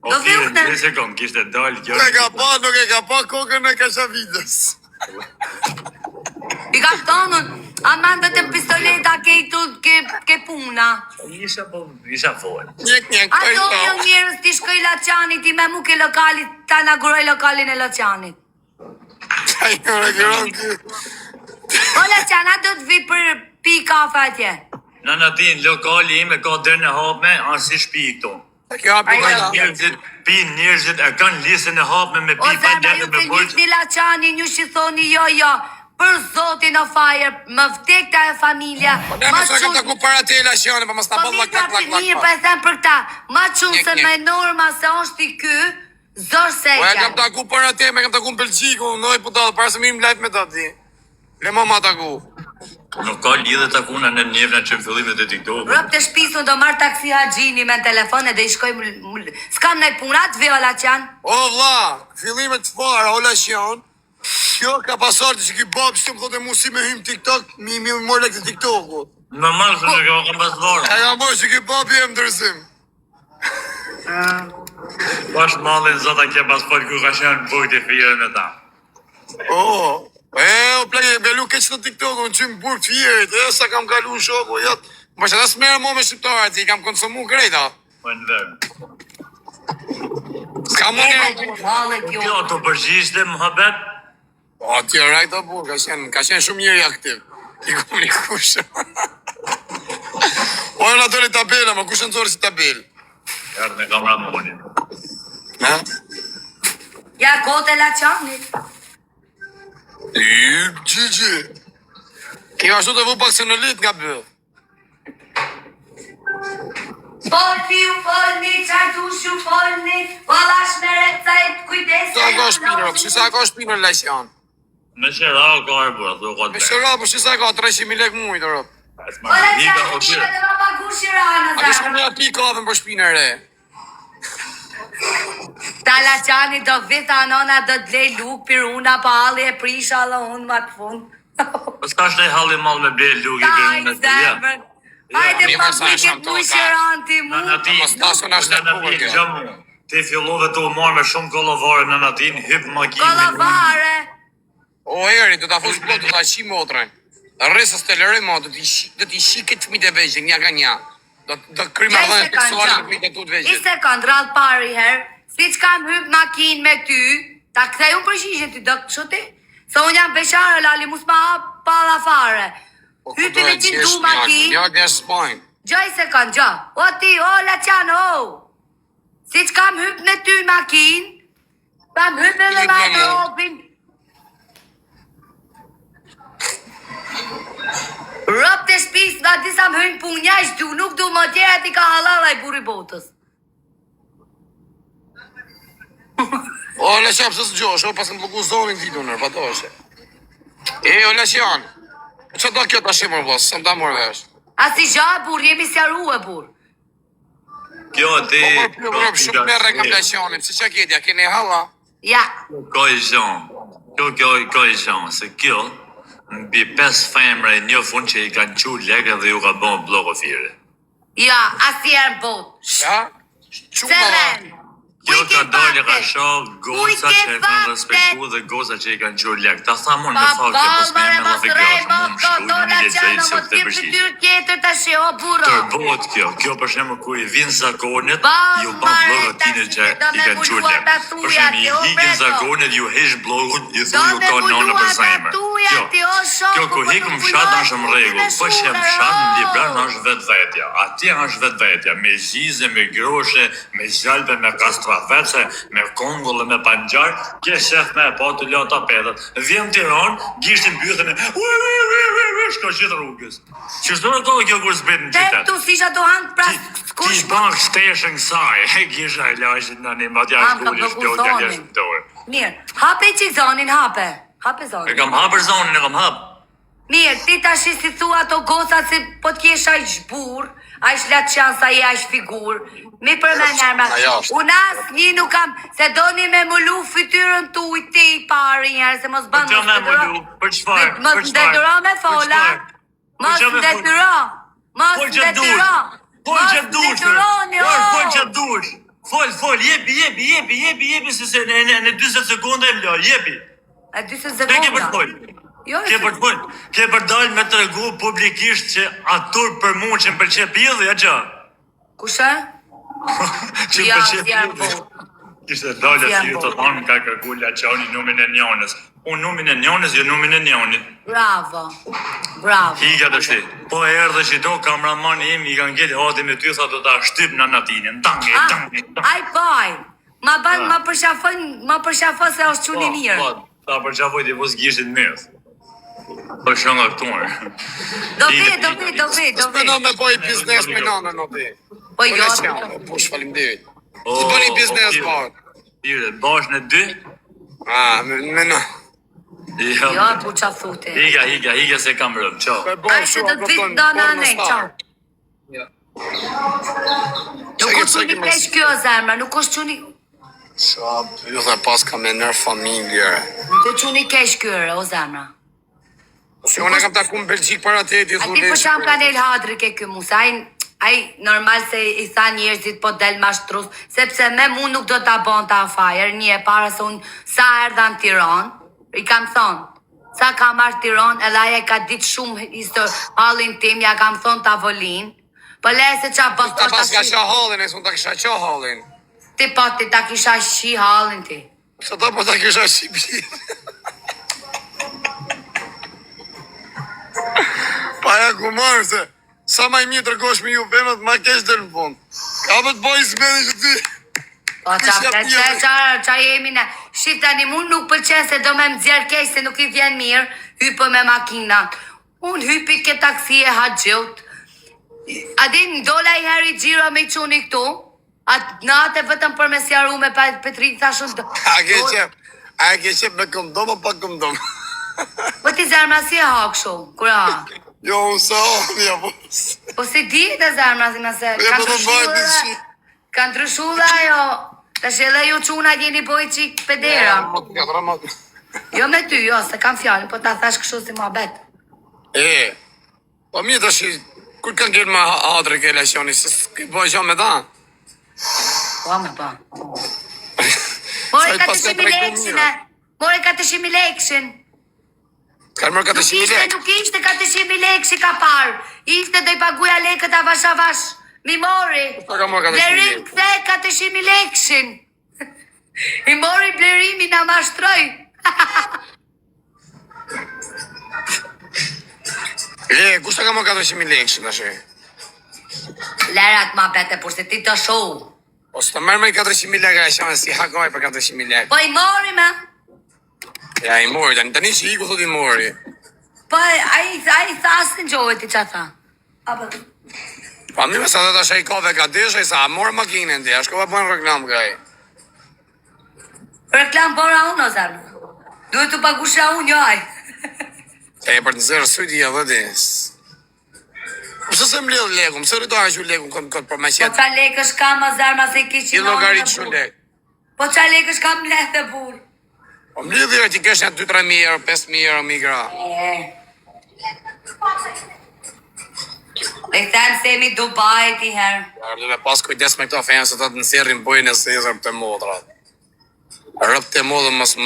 Do vi une? Dhe sekund, kishte dalë kjo. Nuk e ka pa kokën e Kashavidës. I ka thonën, aman dhe të pistoleta ke puna. Isha folë. Njek, A do një njerëz ti shkoj Laçanit, ti me mu ke lokalit, ta inauguroj lokalin e Laçanit. Po Laçan, a do të vi për pi kafe atje? Në natin, lokali ime ka dërë në hapme, anë si shpi i këto. Kjo hapi Njerëzit e kanë listën e hapme me O pi pa zemra, dërë ju me të bërgjë. njësni Laçanin, ju që thoni jo, për zotin o fajer, më vdekta e familja, Ne më së këta ku para te Laçani, pa më sta Po bëllë mirë, pa e them për këta, ma qunë se me norma se është i ky, zor se Po e kam taku para te, me kam taku në Belgjiku, noi putat, para se mirim live me ta ti. Le ma taku. Nuk ka lidhe takuna në njevna që në fillimet e TikTok. Rëp të shpisun do marrë taksi Haxhini me telefon e dhe i shkoj s'kam nëj punat, vjo Laçan. O vlla, fillimet të fara, o Laçan. Kjo ka pasar të që ki bab që më thote mu si me hym TikTok, mi morë lekë të TikTok-u. Normal se nuk e kam pas varë. E ka morë që ki bab jem dërësim. Pash mallin zota kje pas fol ku ka qenë bujt e fire me ta. O plagë, me lu keq në TikTok-u, në qymë burg të fjerit, sa kam kalu shoku, jatë. Më që ta s'merë mo me shqiptarët, i kam konsumu krejta. Po në verë. S'ka mo Kjo të përgjishte muhabet. O, tjo rajta burg, ka qenë shumë njëri aktiv. I komunikushë. O, në ato një tabela, më kushë nëzori si tabel. Jarë me kamra më punin. Ha? Ja, kote Laçanit. Gjigji. Kjo ashtu të vu pak se në lit nga bëll. Folni, qartushu folni, valash me recajt, kujdesi. Sa ka shpinër, sa ka shpinër Laçan? Me qera o ka e bura, thë Me shëra, po sa ka 300.000 lek mujtë, rëp. Po Laçan, ku shime dhe ma pagu Shirana, A kështë me api kafën për shpinër e? Ta Laçani do vita anona do të lej luk, piruna, pa halli e prisha, alla unë ma të fund. Po s'ka shte halli mal me ble lugi Ta për i në të dhja. zemër. Hajde mi pa më sa priket sham mu toka. Shiranti mu. Në natin, Mos tasun ashtë në e bukur natin, kjo. gjëmu. Ti fillove të u marrë me shumë kollovare në natin, hyp makinë. Kollavare. O, eri, do t'a fush plot, do t'a qi motrën. Rresës të lërë mo, do t'i shikit fëmijët e vegjën, një nga një. Do krima dhënë seksuale të fëmijët e tu të I vegjën. sekund, rrallë pari herë, si që kam hyp makinë me ty, ta këthej unë përshishje ty, do të shoti? Se unë jam beshare, lali, mus ma hap pala fare. Hyti me qenë du makinë. Ja, dhe spajnë. Gjoj sekund, gjoj. O ti, o Laçan, o. Si që kam hyp me ty makinë, kam hyp edhe me ropin. Rëp të shpis, nga disa më hynë punja, ishtu, nuk du më tjera ti ka halala i buri botës. O, Laçan, pësë s'gjosh, o, pas në bloku zonin t'i dunër, pa do është. O, Laçan, që do kjo t'a shimër, vlasë, së më ta mërë vesh. A si gja e bur, jemi si arru e bur. Kjo ti... Po, për shumë merre kam Laçanin, pëse që kjetja, keni halla? Ja, Ka i zhonë. Kjo ka i zhonë, se kjo... Mbi 5 femre një fund që i kanë qu leke dhe ju ka bënë bloko fire. ja, asjerë bot. Ja? Quma, Seren. Kjo ka dalë ka shoh goca që e kanë respektu dhe goca që i kanë qurë lek. Ta tha mund me thakë që po s'me me la fikrosh, mund shtu, në një lezej se të përshishë. Tërbot kjo për shemë ku i vinë zakonet, ju ban blogatine që i kanë qurë lek. Për shemë i hikin zakonet, ju hesh blogut, ju thu ju ka nona për zemër. Kjo ku hikum fshat është më regull, po shemë fshat në Libran është vetë vetja. Ati është vetë vetja, me zhize, me groshe, me zjalbe, me kastrafece, me kongull, me panjar, kje shef me pa të lata pedet. Vjen Tiran, gishtin bythën e shko qitë rrugës. Që shto në kohë kjo kur s'bet në qytet? Tu s'isha do hanë pra Ti bank shteshën kësaj, gisha e lashit në një matja shkulli, shpjot ja leshtë të dore. Mirë, hape që zonin, hape. Hape zonin. E kam hapër zonin, e kam hapë. Mirë, ti tash si thua ato goca se po t'jesh a ish bur, a ish latë qanë sa i a ish figur. Mi përmen nërma. Unë asë një nuk kam, se doni me mullu fytyrën tu i ti i pari njerë, se mos banë Për që me mullu, për qëfar? Mos ndetyro me fola. Mos ndetyro. Mos ndetyro. Fol që dush, fol që dush. Fol, jepi, se në 20 sekonda e mlo, jepi. E 20 Ke për sekonda. të fol. Ke për dalë me të regu publikisht që atur për mu që më përqe pjellë, ja që? Kushe? Që më përqe pjellë. Kishte dalë e si të thonë ka kërgullja që unë numin e njonës. Unë numin e njonës, jo numin e njonit. Bravo. Higa të shti. Po e erë dhe që do kameraman im i kanë gjetë hati me ty, sa do ta shtyp në natinin. Tangi. Aj baj. Ma përshafon se është quni mirë. Po, ta përshafoj t'i pos gjishtit mirë. Po shënë aktuar. Do vi. S'pëno me po i biznes me nana në ti. Po jo. Po shfalimderit. Së bëni biznes bërë. Tire, bash në dy? Me në. Jo, pu qa thute. Higa se kam rëmë, qo. Ajse do të vitë do në ne, qau. Nuk është quni kesh kjo zemra, nuk është quni... Ju dhe pas ka me nërë familje. Nuk është quni kesh kjo, o zemra. Se unë e kam taku në Belgjik para te, ti A thu ti për sham ka nel hadri ke kjo musa, aj normal se i tha njerëzit po del ma shtrus, sepse me mu nuk do t'a bon t'a fajer, një e para se unë sa erdha në Tiran, i kam thonë, sa ka marrë Tiran, edhe aje ka ditë shumë halin tim, ja kam thonë t'avolin, po le se qa bëst Ta pas ka qa halin, e s'unë ta kisha qa halin. Ti po ti ta kisha shi halin ti. Se ta po ta kisha shi bjit. Pa ja ku marrë se, sa ma i mirë tërgosh me ju venët, ma kesh dhe në fund. Ka për të bojë s'meni që ti. Po qa jemi në... Shif tani mun nuk përqen se do me më dzjerë kesh se nuk i vjen mirë, hypo me makina. Unë hypi ke taksi e haqjot. Adin dola i heri gjira me i quni këtu, atë natë vetëm për me sjaru me Petrin, thashun... A ke qep me këndom o pa këndom? Po ti zërma si e hak shumë, kura? Jo, unë sa hak, ja po. Po si di të zërma si nëse... Kanë ndryshu dhe ajo, të shele ju quna gjeni boj qik pedera. Jo me ty, jo, se kam fjallin, po ta thash kështu si ma bet. Po mi të shi, kur kanë gjerë ma hadre ke leshoni, se s'ki boj gjo me ta? Po me ba. More ka të shimi lekshin, e. More ka të shimi lekshin. Kanë mërë ka të shimi lek? Nuk ishte ka të shimi lekshi ka parë. Ishte dhe i paguja lekët avash avash. Mi mori. Blerim këthe ka të shimi lekshin. I mori blerimi na mashtroj. Kushta ka më 400.000 lekshin, të shi? Lerat ma bete, por se ti të shohu. O së të mërë me 400.000 lek, a shame si hakoj për 400.000 lek. Po i mori me. Ja, i mori, të një që i ku thot i mori. Po a i thasë në gjohet i që tha. Pa mi me sa dhe të shajkove ka dish, a i sa, a morë makinën ti, a shkova bëjnë reklam ka i. Reklam bora unë, o zërë. Duhet të pagusha unë, jo aj. E për të nëzërë sëti e dhe dis. Pëse se më lidhë leku, mëse rritu a që leku këtë për me Po qetë. qa lekësh kam, o zërë, ma se kishi I logaritë shumë lek. Po qa lekësh kam lehtë dhe burë. Po më lidhë dhe ti kesh një 2-3 mijë euro, 5.000 euro migra. I them se jemi Dubai ti herë. Ja, du me pas kujdes me këto fenë se të të nësirrin bojnë e se rëp të modrat. Rëp të modrat,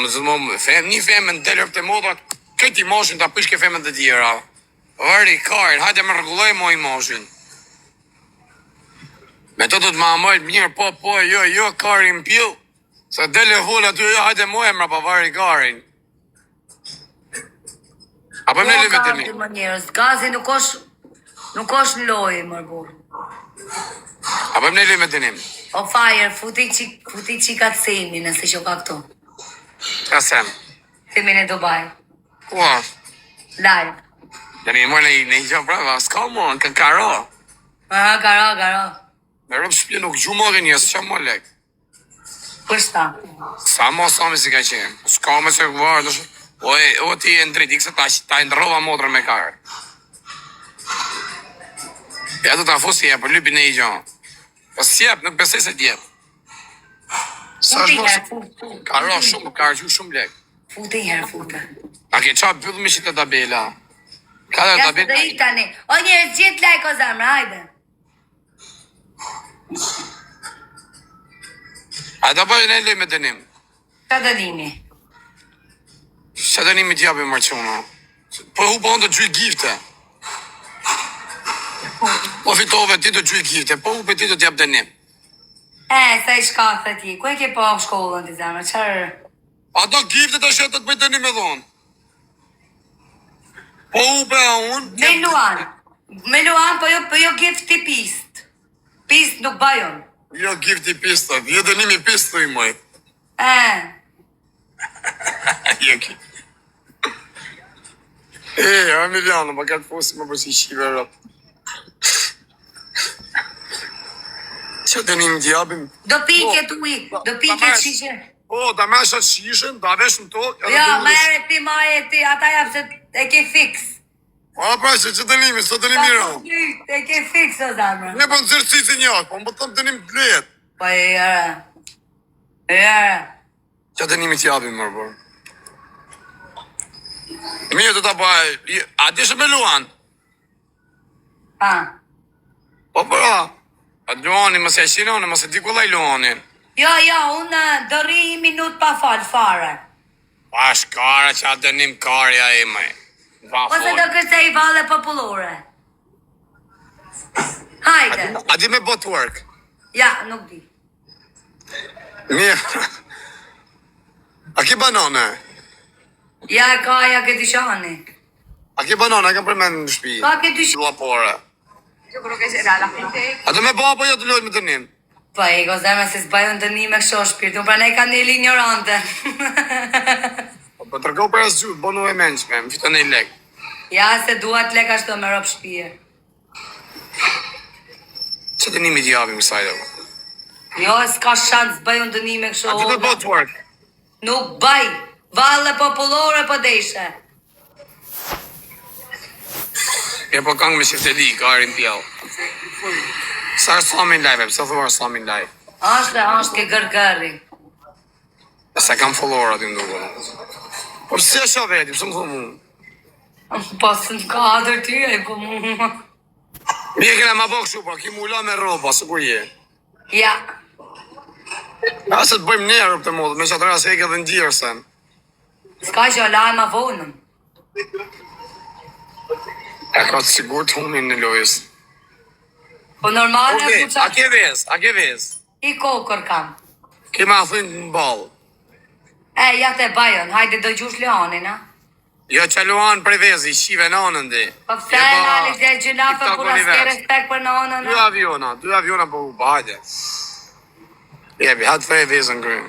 një femë në delë rëp të modrat, këtë i moshin të apishke femën të tjera. Vëri, karin, hajde me rregulloj mo i moshin. Me të të ma amojt mirë, po, jo, karin pil, se dele hull aty, jo, hajde mo e mra pa vëri karin. Apo më në vetëm. Gazi më njerëz, gazi nuk është në lojë, mërgur. Apo më në vetëm. O fire, futi qikat semi nëse që ka këtu. Ka sem. Semi në Dubai. Ua, Live. dhe një mërë në i gjë brava, s'ka mo, në karo. Aha, karo. Me rëpë shpje nuk gju më gënjes, që më lek. Kështa. Sa mo sami si ka qenë. S'ka me se këvarë, o ti e ndrit, ikse ta e ndrova motrën me karë. Ja të ta fusi e për lypin e i gjonë. Po s'jep, nuk besej se t'jep. Sa Futi është herë, mos, karo shumë, ka gju shumë lek. Futi herë, futi. A ke qa bëllë me që të tabela? Ka dhe Ja se tabela? dhe i tani. O njerëz gjithë like o zemrë, hajde. A da bëjë në lej me dënim? Ka dënimi. Që dënimi t'jabi mërquna? Po hu po në të gjyj gifte. Po fitove ti të gjyj gifte, po hu për ti të t'jap dënim. Sa i shkathë ti, ku e ke po shkollën ti zemrë, qërë? A do gifte të shetë të të bëjt dënim e dhonë? Po hu për a unë? Me Luan, po jo gift ti pist. Pist nuk bajon. Jo gifti pistët, jo dënimi pistë i moj. Jo ki. Emiliano, më ka të fosi më përsi shive rëp. Që dënimi t'jabim? Do pike t'uj, do pike qishe. Po, da me ashat shishën, da vesh në tokë. Ja, mere ti, maje ti, ata jap se e ke fix. A, pra, që dënimi, së dënimi rëmë. E ke fix o zamrë. Ne po në zërëci si njëtë, po më bëtëm dënim të letë. Po e jara. E jara. Që dënimi t'jabim, mërë bërë. Mirë të ta bëj, a di shë me Luan? Po, pra. A Luani, mëse e shinoni, mëse di kullaj Luanin. Jo, unë do rri 1 minut pa falë fare. Pa shkara që a dënim karja e me. Ose do kërcej valle popullore. Hajde. A di me bot work? Ja, nuk di. Mirë. A ki banane? Ja, ka ke dyshani. A ki banane, a kam përmen në shpi? Ka ke dyshani. Luapore. Yo creo que será la gente. A do me bo apo jo të lojt me dënim? Po e go zemre se s'bajon të një me kësho shpirtu, pra ne ka një ignorante. Po tërgo për asë gjurë, bonu e menqme, më fitën e i lek. Ja, se duat lek ashtu me rop shpije. Që dënimi t'jabim kësaj dhe? Jo, s'ka shansë bajon të një me kësho. A di me bot work? Nuk baj, valle popullore po deshe. E po kangë me shifteli, ka arin pjell. Sa është samin live, pëse thua është samin live? Ashtë ke gërgëri. Se kam follower aty nduko. Por si e shë veti, pëse më thua mu? Po së në kadër ty, e po mu. Mi e kena ma bëk shu, por ki mu la me roba, së kur je. Ja, A se të bëjmë një rëpë të modë, me që atëra se e ke dhe në gjirë sen. s'ka që laj ma vonëm. E ka të sigur të hunin në lojës. Po normal në Okej, ku a ke vez, a ke vez. I kokër kam. Ke ma thënë në balë. Ja te bajon, hajde do gjush Leonin, a? Jo që luan prej vezi, shive në anën dhe. Po pse e nali dhe gjunafe kur as ke respekt për nonën, a? Dy aviona po u hajde. Jebi, hatë fej vezën kërën.